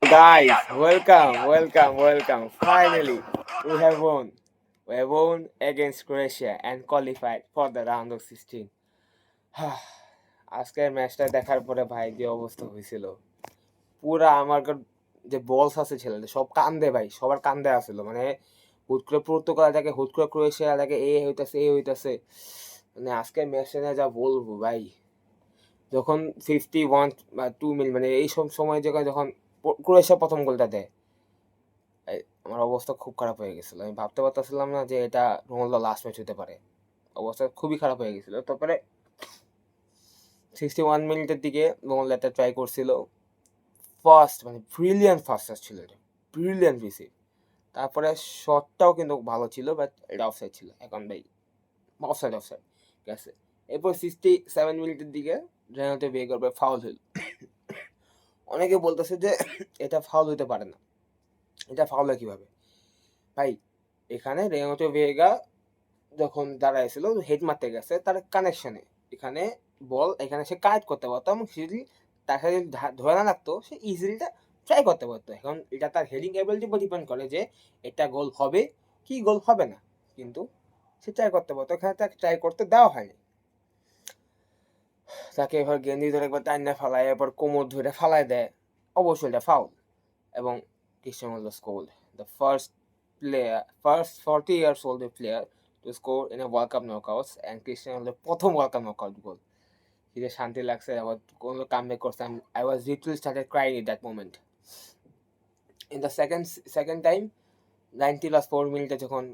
Guys, welcome. Finally, we have won. We have won against Croatia and qualified for the round of 16. আজকের ম্যাচটা দেখার পরে ভাই যে অবস্থা হয়েছিল, পুরা আমার যে বলস আছে ছেলেদের সব কান্দে ভাই, সবার কান্দে আসছিল। মানে হুট করে পর্তুগাল থাকে, হুট করে ক্রোয়েশিয়া থাকে, এ হইতাছে। মানে আজকের ম্যাচটা নিয়ে যা বলবো ভাই, যখন 51 বা 2 মিনিট মানে এই সব সময় যখন ক্রোয়েশিয়া প্রথম গোলটা দেয়, আমার অবস্থা খুব খারাপ হয়ে গেছিল। আমি ভাবতে পারতেছিলাম না যে এটা রোনালদো লাস্ট ম্যাচ হতে পারে। অবস্থা খুবই খারাপ হয়ে গেছিল। তারপরে 61 মিনিটের দিকে রোনালদো একটা ট্রাই করছিল, ফার্স্ট মানে ব্রিলিয়ান্ট ফার্স্ট ছিল, এটা ব্রিলিয়ান্ট রিসিভ। তারপরে শটটাও কিন্তু ভালো ছিল, বাট এটা অফসাইড ছিল। এখন ভাই অফসাইড ঠিক আছে। এরপর 67 মিনিটের দিকে রেনাল্টো বিয়ে ফাউল হইল। অনেকে বলতেছে যে এটা ফাউল হইতে পারে না, এটা ফাউল হয় কিভাবে ভাই? এখানে রেনাল্টো ভেগা যখন দাঁড়াইছিল হেড মারতে গেছে তার কানেকশনে, এখানে বল এখানে সে কানেক্ট করতে পারতো এবং সিরিয়াসলি তাকে যদি ধরে না রাখতো সে ইজিলিটা ট্রাই করতে পারতো। এখন এটা তার হেডিং এবিলিটির উপর ডিপেন্ড করে যে এটা গোল হবে কি গোল হবে না, কিন্তু সে ট্রাই করতে পারতো, এখানে তাকে ট্রাই করতে দেওয়া হয়নি। তাকে এবার গেঞ্জি ধরে একবার টাইনা ফালায়, এবার কোমর ধরে ফালায় দেয়, অবশ্যই এটা ফাউল। এবং Cristiano Ronaldo scored the first 40 years old player to score in a World Cup knockouts, and Cristiano রোনালদোর প্রথম ওয়ার্ল্ড কাপ নকআউট গোল। এটা শান্তি লাগছে, আবার কোনো কামব্যাক করছে। I was literally started crying at that moment. In the second time 90+4 মিনিটে যখন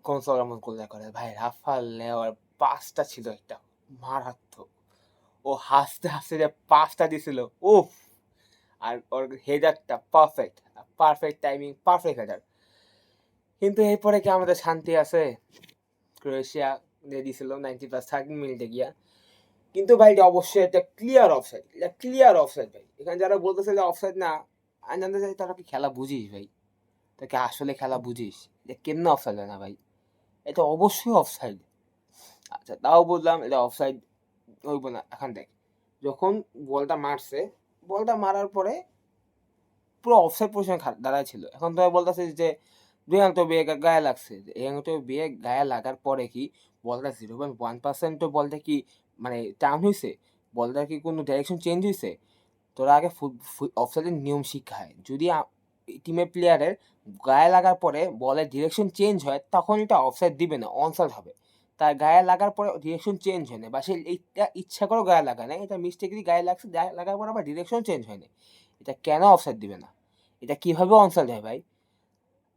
কনসোল রামোস গোল করে, ভাই রাফাল লেওয়ার পাসটা ছিল একটা মারাত্মক। ও হাসতে হাসতে যে পাসটা দিছিল, উফ! আর ওর হেডারটা পারফেক্ট টাইমিং, পারফেক্ট হেডার। কিন্তু এরপরে কি আমাদের শান্তি আছে? ক্রোয়েশিয়া দিয়ে দিছিল 90+13 মিনিটে গিয়া। কিন্তু ভাই এটা অবশ্যই একটা ক্লিয়ার অফসাইড ভাই। এখানে যারা বলতেছে যে অফসাইড না, আমি জানতে চাই তারা কি খেলা বুঝিস ভাই? তাকে আসলে খেলা বুঝিস যে কেমনে অফসাইড হয় না ভাই? এটা অবশ্যই অফসাইড। আচ্ছা তাও বুঝলাম এটা অফসাইড হইব না। এখন দেখ, যখন বলটা মারার পরে পুরো অফসাইড পজিশন দাঁড়ায় ছিল। এখন তো বলতেছে যে রেনাল্টো বিয়ে গায়ে লাগছে। রেনাল্টো বিয়ে গায়ে লাগার পরে কি বলটা 0.1% বলটা কি মানে টার্ন হয়েছে? বলটা কি কোনো ডাইরেকশন চেঞ্জ হয়েছে? তোরা আগে অফসাইডের নিয়ম শিখায়। যদি টিমের প্লেয়ারের গায়ে লাগার পরে বলের ডিরেকশন চেঞ্জ হয়, তখন এটা অফসাইড দিবে না, অনসাইড হবে। তার গায়ে লাগার পরে ডিরেকশন চেঞ্জ হয় না, বা সে এইটা ইচ্ছা করে গায়ে লাগায় না, এটা মিস্টেকলি গায়ে লাগছে, গায়ে লাগার পর আবার ডিরেকশন চেঞ্জ হয় না, এটা কেন অফসাইড দিবে না? এটা কিভাবে অনসাইড হয় ভাই?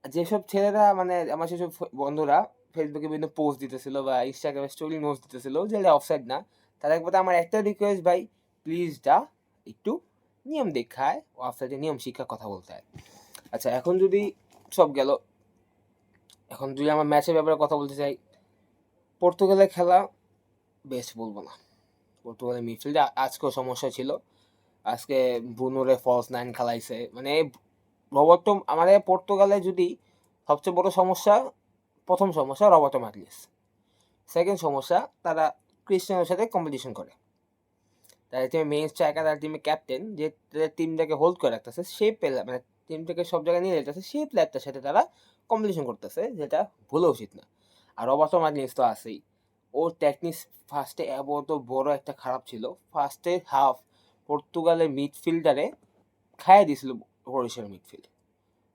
যেসব ছেলেরা মানে আমার সেসব বন্ধুরা ফেসবুকে বিভিন্ন পোস্ট দিতেছিল বা ইনস্টাগ্রামে স্টোরি নোটস দিতেছিল যে এটা অফসাইড না, তাদের প্রতি আমার একটা রিকোয়েস্ট ভাই, প্লিজ একটু নিয়ম দেখায়, অফসাইডের নিয়ম শিক্ষা কথা বলতে হয়। আচ্ছা এখন যদি সব গেল, এখন যদি আমার ম্যাচের ব্যাপারে কথা বলতে চাই, পর্তুগালের খেলা বেস্ট বলবো না। পর্তুগালের মিডফিল্ডে আজকেও সমস্যা ছিল। আজকে ব্রুনোরে ফলস 9 খেলাইছে। মানে রবার্টো, আমাদের পর্তুগালে যদি সবচেয়ে বড় সমস্যা, প্রথম সমস্যা রবার্টো মার্টিনেজ, সেকেন্ড সমস্যা তারা ক্রিস্টিয়ানোর সাথে কম্পিটিশন করে। তাদের টিমে মেইন স্ট্রাইকার, তাদের টিমের ক্যাপ্টেন, যে তাদের টিমটাকে হোল্ড করে রাখতেছে, সেই প্লেয়ার মানে টিমটাকে সব জায়গায় নিয়ে যেতেছে, সেই প্লেয়ারটার সাথে তারা কম্পিটিশন করতেছে, যেটা ভুলে উচিত না। আর রবার্টো মার্টিনেজ তো আছেই, ওর টেকনিক্স ফার্স্টে এত বড় একটা খারাপ ছিল। ফার্স্টে হাফ পর্তুগালের মিডফিল্ডারে খাইয়ে দিয়েছিল ক্রোয়েশিয়ার মিডফিল্ড।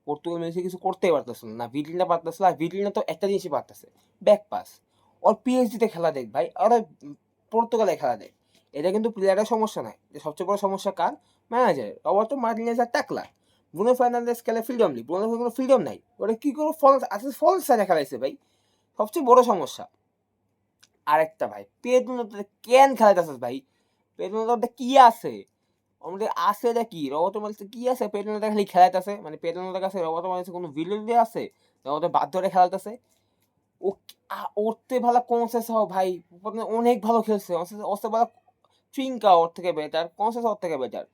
পর্তুগাল মেসি কিছু করতেই পারতেছিল না, ভিটিনা পারতেছিল। আর ভিটিনা তো একটা জিনিসই পারতেছে, ব্যাক পাস। ওর পিএইচডিতে খেলা দেখ ভাই, আর পর্তুগালে খেলা দেখ। এটা কিন্তু প্লেয়ারের সমস্যা নয়, সবচেয়ে বড় সমস্যা কার? ম্যানেজার। রবার্টো মার্টিনেজ আর টাকলা। ব্রুনো ফার্নান্দেজ খেলে ফ্রিডমলি, ব্রুনো কোনো ফ্রিডম নাই, ওটা কি করে ফলস সাইডে খেলাইছে ভাই, সবচেয়ে বড় সমস্যা। আরেকটা ভাই, পেড্রো কেন খেলাইতেছিস ভাই? পেড্রো কি আছে? আমাদের আছে এটা কি রবট মালিসে কি আছে? পেট্রোলটা খালি খেলাইতেছে, মানে পেট্রোলটার কাছে রবট মালিসে কোনো ভিলেন আছে? রবট বাদ ধরে খেলাইতেছে। ও ওরতে ভালো কনসেস হও ভাই, অনেক ভালো খেলছে। ওসে ভালো ট্রিঙ্কা ওর থেকে বেটার, কনসেস ওর থেকে বেটার।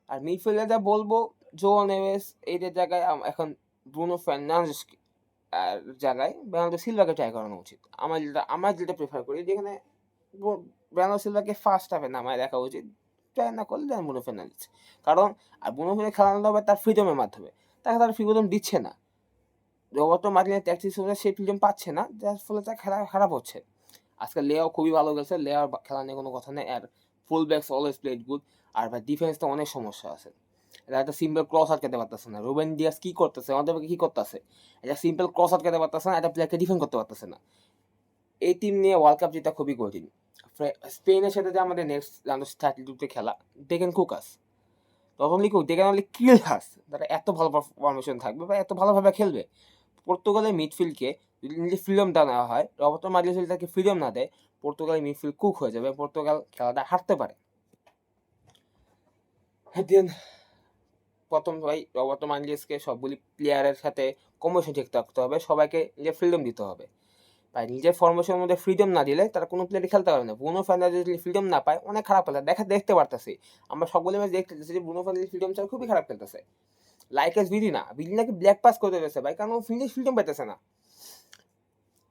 আর মিডফিল্ডে যা বলবো, জো নেভেস এইটার জায়গায় এখন ব্রুনো ফার্নান্দেজ জায়গায় বের্নার্ডো সিলভাকে ট্রাই করানো উচিত। আমার যেটা প্রেফার করি, যেখানে বের্নার্ডো সিলভাকে ফার্স্ট হাফে নামায় দেখা উচিত, ট্রাই না করলে দেন বুনো ফের্নান্ডেজ। কারণ আর বুনো ফের্নান্ডেজ খেলানো হবে তার ফ্রিডমের মাধ্যমে, তাকে তারা ফ্রিডম দিচ্ছে না। রবার্টো মার্টিনেজ ট্যাকটিক্স অনুযায়ী সেই ফ্রিডম পাচ্ছে না, যার ফলে তার খেলা খারাপ হচ্ছে। আজকে লেয়াও খুবই ভালো গেছে, লেয়ার খেলা নিয়ে কোনো কথা নেই। আর ফুল ব্যাকস অলওয়েজ প্লেড গুড। আর ভাই ডিফেন্সটা অনেক সমস্যা আছে, এটা একটা সিম্পল ক্রস আটকাতে পারতেছে না। রুবেন ডিয়াস কি করতেছে, আমাদের কি করতেছে, এটা সিম্পল ক্রস আটকাতে পারতেছে না, এটা প্লেয়ারকে ডিফেন্ড করতে পারতেছে না। এই টিম নিয়ে ওয়ার্ল্ড কাপ জেতা খুবই কঠিন। স্পেনের সাথে যে আমাদের নেক্সট রাউন্ড 32-তে খেলা, দেখেন কুকাস নট অনলি কুক, দেখেন অনলি কিল হাস, তারা এত ভালো ফরমেশন থাকবে বা এত ভালোভাবে খেলবে। পর্তুগালের মিডফিল্ডকে যদি নিজে ফ্রিডম দেওয়া হয়, রবার্টো মার্টিনেজ যদি তাকে ফ্রিডম না দেয়, পর্তুগালের মিডফিল্ড কুক হয়ে যাবে, পর্তুগাল খেলাটা হারতে পারে। দেন প্রথম ভাই রবার্টো মার্টিনেজকে সবগুলি প্লেয়ারের সাথে কম্বিনেশন ঠিক রাখতে হবে, সবাইকে নিজের ফ্রিডম দিতে হবে। ভাই নিজের ফরমেশনের মধ্যে ফ্রিডম না দিলে তারা কোনো প্লেয়ারই খেলতে পারবে না। ব্রুনো ফার্নান্ডেজ যদি ফ্রিডম না পায়, অনেক খারাপ খেলে দেখতে পারতেছি আমরা সবগুলো ম্যাচ দেখতেছি যে ব্রুনো ফার্নান্ডেজ ফ্রিডম ছাড়া খুবই খারাপ খেলতেছে। লাইকাস বিডি নাকি ব্ল্যাক পাস করে দিতেছে ভাই, কারণ ও ফ্রিডম পাইতেছে না।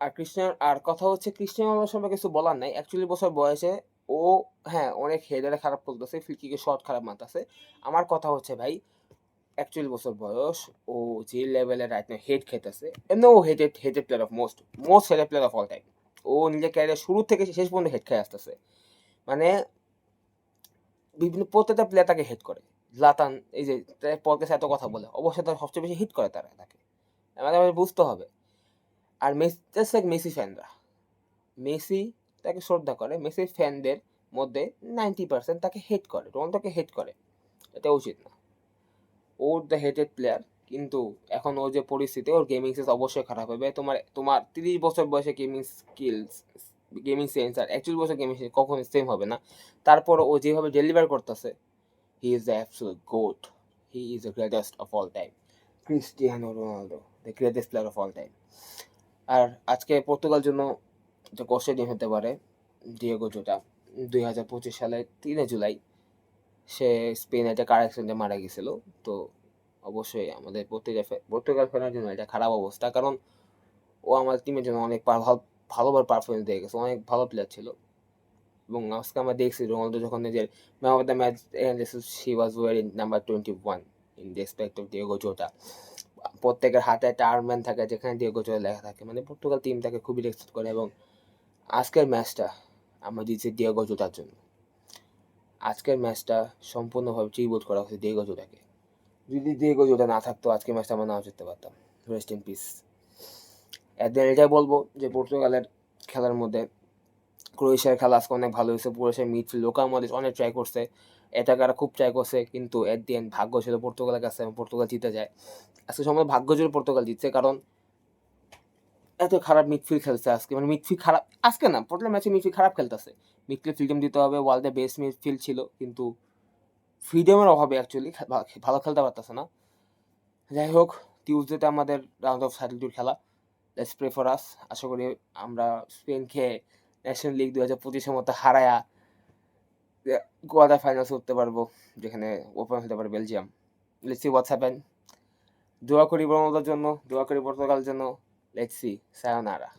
আর আর কথা হচ্ছে ক্রিস্টিয়ানো রোনালদোর সম্পর্কে কিছু বলার নাই। 41 বছর বয়সে ও, হ্যাঁ, অনেক হেডারে খারাপ করতেছে, ফ্রি কিকে শট খারাপ মারতেছে। আমার কথা হচ্ছে ভাই 41 বছর বয়স, ও যে লেভেলে রাইট নাও হেড খেতেছে, এমনি ও headed player of most headed player of all time. ও নিজের ক্যারিয়ার শুরু থেকে শেষ পর্যন্ত হেড খেয়ে আসতেছে। মানে বিভিন্ন প্রত্যেকটা প্লেয়ার তাকে হেড করে। লাতান এই যে পডকাস্টে এত কথা বলে, অবশ্যই তার সবচেয়ে বেশি হিট করে তাকে, আমাদের বুঝতে হবে। আর মেসি ফ্যানরা, মেসি তাকে শ্রদ্ধা করে, মেসির ফ্যানদের মধ্যে 90% তাকে হেট করে, রোনালদোকে হেট করে। এটা উচিত না। ওর দ্য হেটেড প্লেয়ার, কিন্তু এখন ওর যে পরিস্থিতি, ওর গেমিং সেন্স অবশ্যই খারাপ হবে। তোমার 30 বছর বয়সে গেমিং সেন্স আর 41 বছর গেমিং সেন্স কখনোই সেম হবে না। তারপর ও যেভাবে ডেলিভার করতেছে, he is the absolute GOAT, he is the greatest of all time, Cristiano Ronaldo, the greatest player of all time. আর আজকে পর্তুগাল জন্য একটা কষ্টের দিন হতে পারে। ডিয়েগো জোটা 2025 সালের 3 জুলাই সে স্পেনে একটা কার অ্যাক্সিডেন্টে মারা গেছিল। তো অবশ্যই আমাদের পর্তুগাল ফ্যানের জন্য এটা খারাপ অবস্থা, কারণ ও আমাদের টিমের জন্য অনেক ভালোভাবে পারফরমেন্স দিয়ে গেছে, অনেক ভালো প্লেয়ার ছিল। এবং আজকে আমরা দেখছি রোনালদো যখন নিজের man of the match, she was wearing number 21 in respect of Diego Jota. প্রত্যেকের হাতে একটা আর্মব্যান্ড থাকে যেখানে ডিয়েগো জোটা লেখা থাকে, মানে পর্তুগাল টিম তাকে খুবই রেসপেক্ট করে। এবং আজকের ম্যাচটা আমরা জিতছি ডিয়েগো জোটার জন্য। আজকের ম্যাচটা সম্পূর্ণভাবে ট্রিবিউট করা হয়েছে ডিয়েগো জোটাকে। যদি ডিয়েগো জোটা না থাকতো, আজকে ম্যাচটা আমরা নাও জিততে পারতাম। Rest in peace. একদিন এটাই বলবো যে পর্তুগালের খেলার মধ্যে ক্রোয়েশিয়ার খেলা আজকে অনেক ভালো হয়েছে। ক্রোয়েশিয়ার মিডফিল্ড লোকা মডরিচ অনেক ট্রাই করছে, অ্যাটাকাররা খুব ট্রাই করছে, কিন্তু এট দি এন্ড ভাগ্য ছিল পর্তুগালের কাছে এবং পর্তুগাল জিতে যায়। আজকে সময় ভাগ্য ছিল পর্তুগাল জিতছে, কারণ এত খারাপ মিডফিল্ড খেলছে আজকে, মানে মিডফিল্ড খারাপ আজকে না, প্রথম ম্যাচে মিডফিল্ড খারাপ খেলতেছে। মিডফিল্ড ফ্রিডম দিতে হবে, ওয়ার্ল্ডের বেস্ট মিডফিল্ড ছিল, কিন্তু ফ্রিডমের অভাবে অ্যাকচুয়ালি ভালো খেলতে পারতেছে না। যাই হোক, টিউসডেতে আমাদের রাউন্ড অফ 32 খেলা। Let's pray for us. আশা করি আমরা স্পেনকে ন্যাশনাল লিগ 2025-এর মতো হারায়া কোয়ার্টার ফাইনালস উঠতে পারবো, যেখানে ওপেন হতে পারে Belgium. Let's see what's happen. দোয়া করি রোনালদোর জন্য, দোয়া করি পর্তুগালের জন্য। Let's see, সায়োনারা।